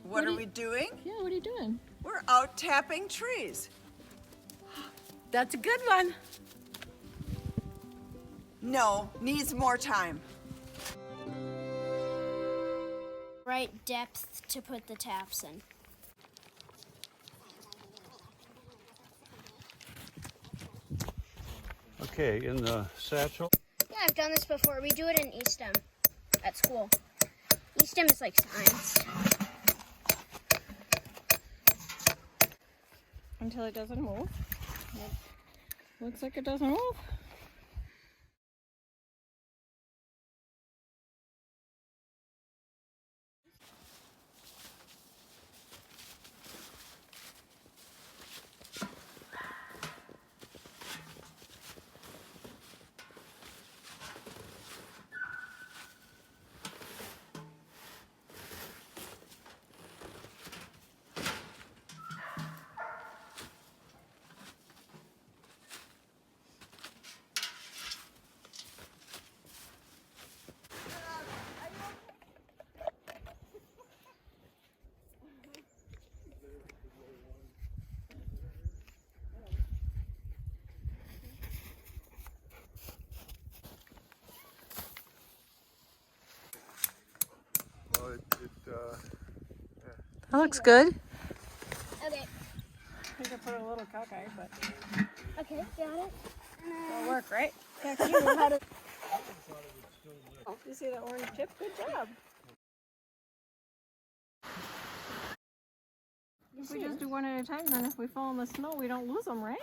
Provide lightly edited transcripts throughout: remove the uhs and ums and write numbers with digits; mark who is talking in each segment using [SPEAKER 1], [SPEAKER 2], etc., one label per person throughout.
[SPEAKER 1] What are we doing?
[SPEAKER 2] Yeah, what are you doing?
[SPEAKER 1] We're out tapping trees.
[SPEAKER 2] That's a good one.
[SPEAKER 1] No, needs more time.
[SPEAKER 3] Right depth to put the taps in.
[SPEAKER 4] Okay, in the satchel.
[SPEAKER 3] Yeah, I've done this before. We do it in Eastham at school. Eastham is like science.
[SPEAKER 2] Until it doesn't move. Looks like it doesn't move.
[SPEAKER 4] Well,
[SPEAKER 2] That looks good.
[SPEAKER 3] Okay.
[SPEAKER 2] You could put a little cockeye, but
[SPEAKER 3] Okay, got it.
[SPEAKER 2] it'll work, right? Yeah, 'cause you know how to. You see that orange chip? Good job. If we just do one at a time, then if we fall in the snow, we don't lose them, right?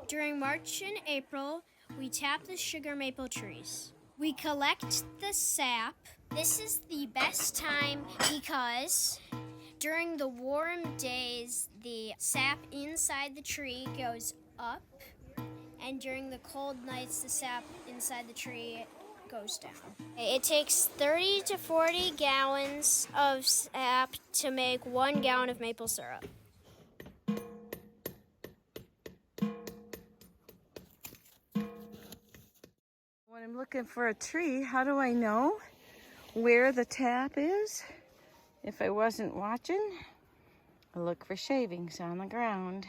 [SPEAKER 3] During March and April, we tap the sugar maple trees. We collect the sap. This is the best time because during the warm days, the sap inside the tree goes up, and during the cold nights, the sap inside the tree goes down. It takes 30 to 40 gallons of sap to make 1 gallon of maple syrup.
[SPEAKER 2] When I'm looking for a tree, how do I know where the tap is? If I wasn't watching, I look for shavings on the ground.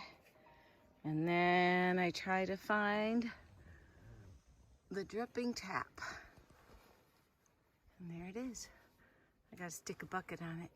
[SPEAKER 2] And then I try to find the dripping tap. And there it is. I gotta stick a bucket on it.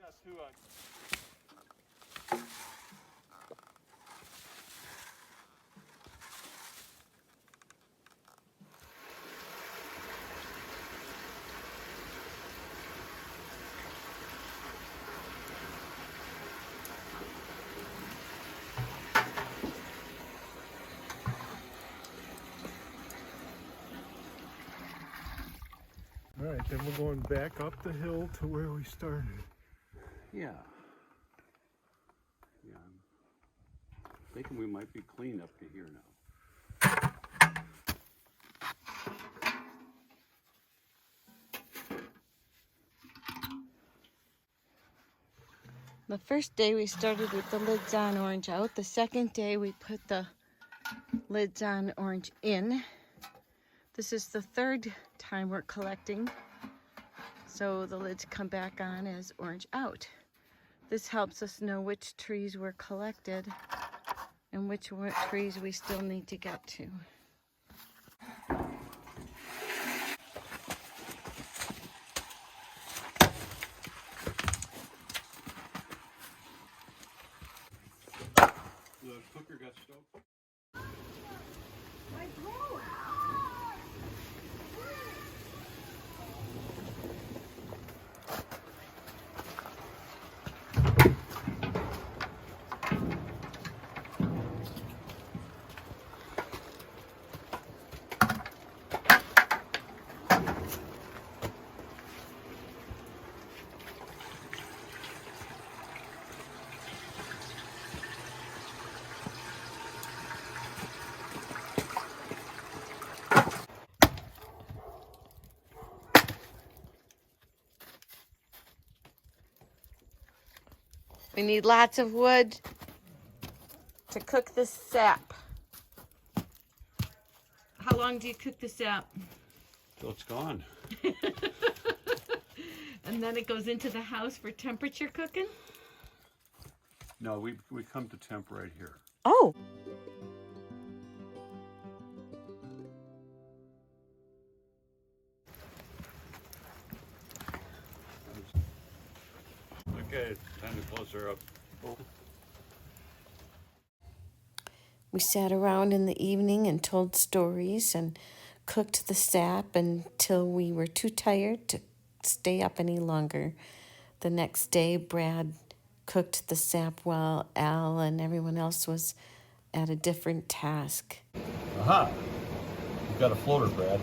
[SPEAKER 4] you got two on. All right, then we're going back up the hill to where we started.
[SPEAKER 5] Yeah. Yeah. I'm thinking we might be clean up to here now.
[SPEAKER 2] The first day we started with the lids on, orange out. The second day we put the lids on, orange in. This is the third time we're collecting, so the lids come back on as orange out. This helps us know which trees were collected and which trees we still need to get to.
[SPEAKER 5] The cooker got stoked.
[SPEAKER 2] We need lots of wood to cook this sap. How long do you cook the sap?
[SPEAKER 5] So it's gone.
[SPEAKER 2] And then it goes into the house for temperature cooking?
[SPEAKER 5] No, we come to temp right here.
[SPEAKER 2] Oh.
[SPEAKER 5] Okay, time to close her up.
[SPEAKER 2] We sat around in the evening and told stories and cooked the sap until we were too tired to stay up any longer. The next day, Brad cooked the sap while Al and everyone else was at a different task.
[SPEAKER 5] Aha! You've got a floater, Brad.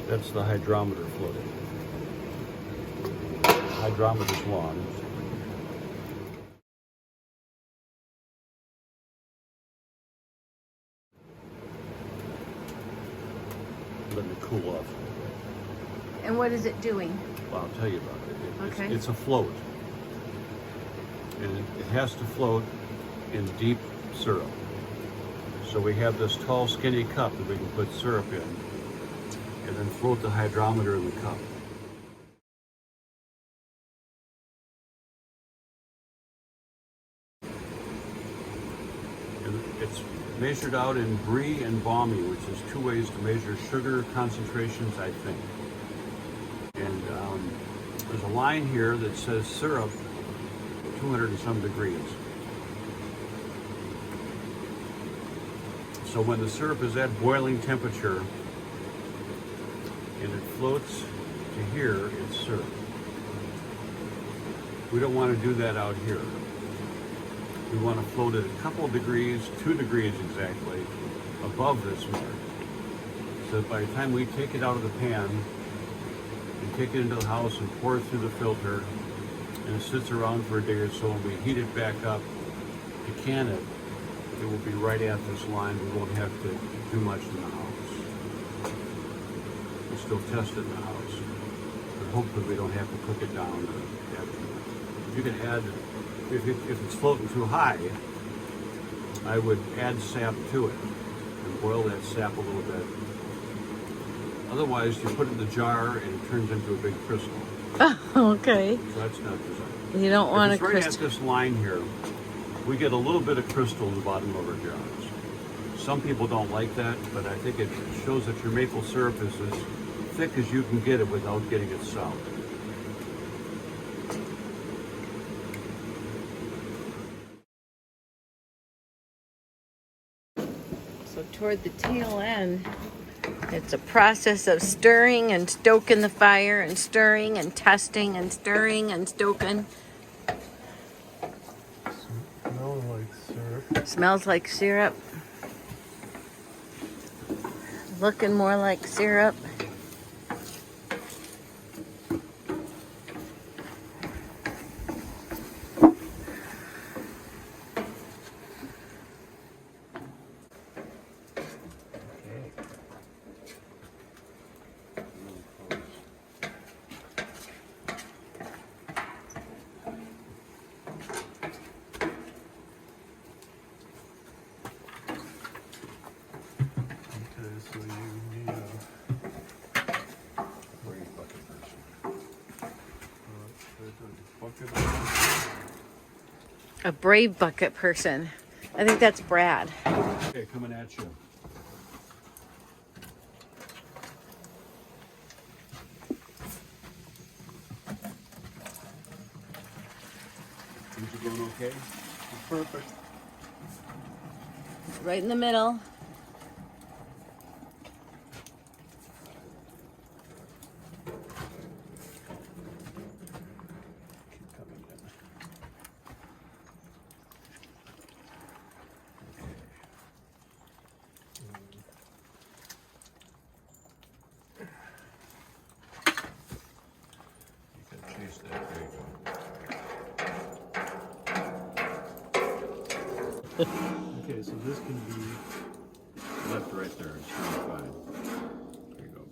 [SPEAKER 5] That's the hydrometer floating. Hydrometer's long. Letting it cool off.
[SPEAKER 2] And what is it doing?
[SPEAKER 5] Well, I'll tell you about it.
[SPEAKER 2] Okay.
[SPEAKER 5] It's a float. And it has to float in deep syrup. So we have this tall, skinny cup that we can put syrup in and then float the hydrometer in the cup. And it's measured out in Brie and Balmy, which is 2 ways to measure sugar concentrations, I think. And there's a line here that says syrup 200 and some degrees. So when the syrup is at boiling temperature and it floats to here, it's syrup. We don't want to do that out here. We want to float it a couple of degrees, 2 degrees exactly, above this mark. So that by the time we take it out of the pan and take it into the house and pour it through the filter, and it sits around for a day or so, and we heat it back up to can it, it will be right at this line. We won't have to do much in the house. We'll still test it in the house, but hopefully we don't have to cook it down after. You can add, if it's floating too high, I would add sap to it and boil that sap a little bit. Otherwise, you put it in the jar and it turns into a big crystal.
[SPEAKER 2] Okay.
[SPEAKER 5] So that's not designed.
[SPEAKER 2] You don't want
[SPEAKER 5] If
[SPEAKER 2] to
[SPEAKER 5] it's right at this line here, we get a little bit of crystal in the bottom of our jars. Some people don't like that, but I think it shows that your maple syrup is as thick as you can get it without getting it sour.
[SPEAKER 2] So toward the tail end, it's a process of stirring and stoking the fire and stirring and testing and stirring and stoking.
[SPEAKER 4] Smells like syrup.
[SPEAKER 2] Smells like syrup. Looking more like syrup.
[SPEAKER 4] Okay, so you need bucket
[SPEAKER 2] A brave bucket person. I think that's Brad.
[SPEAKER 5] Okay, coming at you. Things are going okay?
[SPEAKER 4] perfect.
[SPEAKER 2] Right in the middle.
[SPEAKER 4] Keep coming in.
[SPEAKER 5] You can chase that big one.
[SPEAKER 4] Okay, so this can be
[SPEAKER 5] Left, right there. It's really fine. There you go.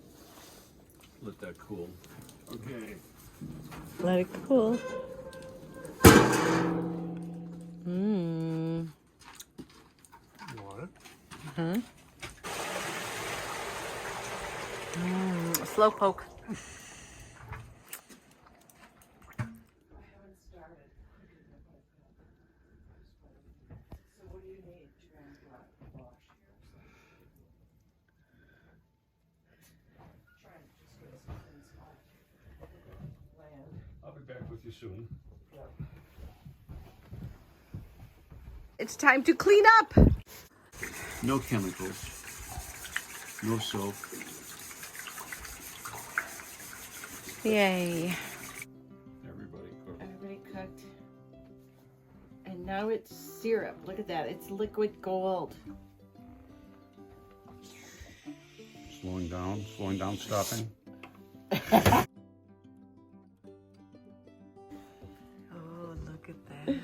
[SPEAKER 5] Let that cool. Okay.
[SPEAKER 2] Let it cool. Mmm.
[SPEAKER 4] You want it?
[SPEAKER 2] Huh? Slow poke.
[SPEAKER 5] I'll be back with you soon.
[SPEAKER 2] It's time to clean up.
[SPEAKER 5] No chemicals. No soap.
[SPEAKER 2] Yay.
[SPEAKER 5] Everybody cooked.
[SPEAKER 2] Everybody cooked. And now it's syrup. Look at that. It's liquid gold.
[SPEAKER 5] Slowing down, stopping.
[SPEAKER 2] Oh, look at that.